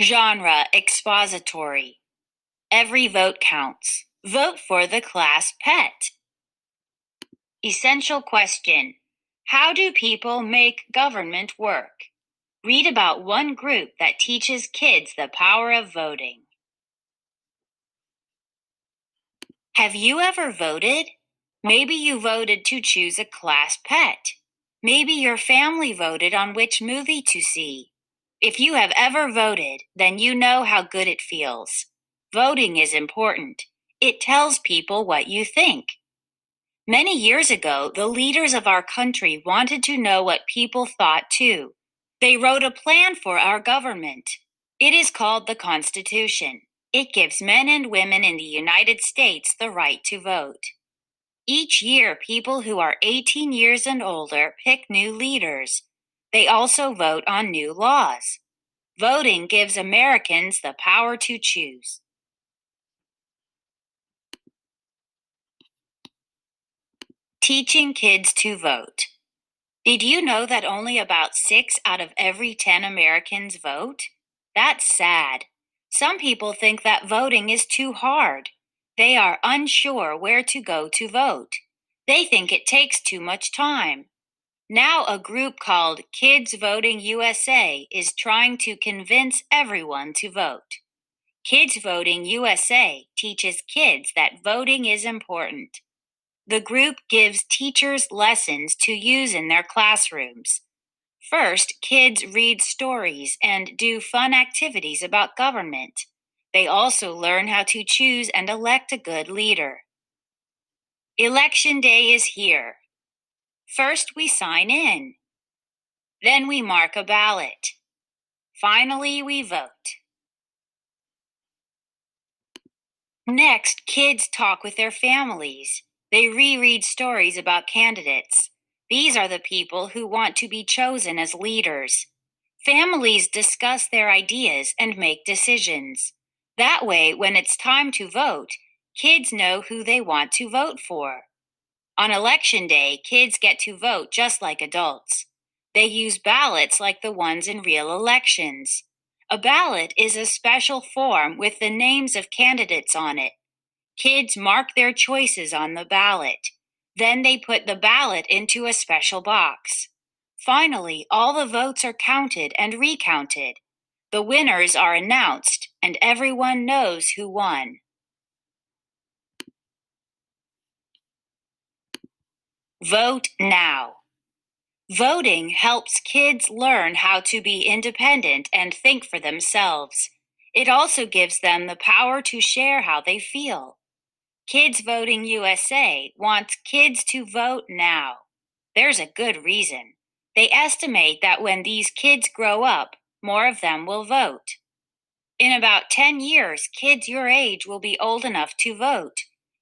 Genre expository. Every vote counts. Vote for the class pet. Essential question. How do people make government work? Read about one group that teaches kids the power of voting. Have you ever voted? Maybe you voted to choose a class pet. Maybe your family voted on which movie to see. If you have ever voted, then you know how good it feels. Voting is important. It tells people what you think. Many years ago, the leaders of our country wanted to know what people thought too. They wrote a plan for our government. It is called the Constitution. It gives men and women in the United States the right to vote. Each year, people who are 18 years and older pick new leaders. They also vote on new laws. Voting gives Americans the power to choose. Teaching kids to vote. Did you know that only about 6 out of every 10 Americans vote? That's sad. Some people think that voting is too hard. They are unsure where to go to vote. They think it takes too much time. Now, a group called Kids Voting USA is trying to convince everyone to vote. Kids Voting USA teaches kids that voting is important. The group gives teachers lessons to use in their classrooms. First, kids read stories and do fun activities about government. They also learn how to choose and elect a good leader. Election day is here. First, we sign in. Then we mark a ballot. Finally, we vote. Next, kids talk with their families. They reread stories about candidates. These are the people who want to be chosen as leaders. Families discuss their ideas and make decisions. That way, when it's time to vote, kids know who they want to vote for. On election day, kids get to vote just like adults. They use ballots like the ones in real elections. A ballot is a special form with the names of candidates on it. Kids mark their choices on the ballot. Then they put the ballot into a special box. Finally, all the votes are counted and recounted. The winners are announced, and everyone knows who won. Vote now. Voting helps kids learn how to be independent and think for themselves. It also gives them the power to share how they feel. Kids Voting USA wants kids to vote now. There's a good reason. They estimate that when these kids grow up, more of them will vote. In about 10 years, kids your age will be old enough to vote.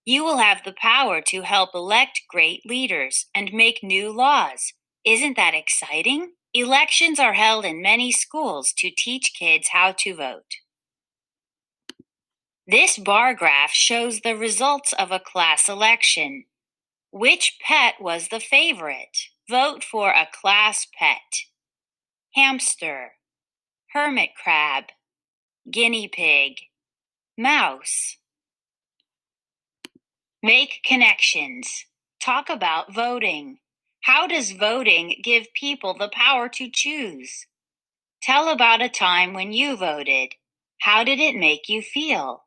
You will have the power to help elect great leaders and make new laws. Isn't that exciting? Elections are held in many schools to teach kids how to vote. This bar graph shows the results of a class election. Which pet was the favorite? Vote for a class pet. Hamster, hermit crab, guinea pig, mouse. Make connections. Talk about voting. How does voting give people the power to choose? Tell about a time when you voted. How did it make you feel?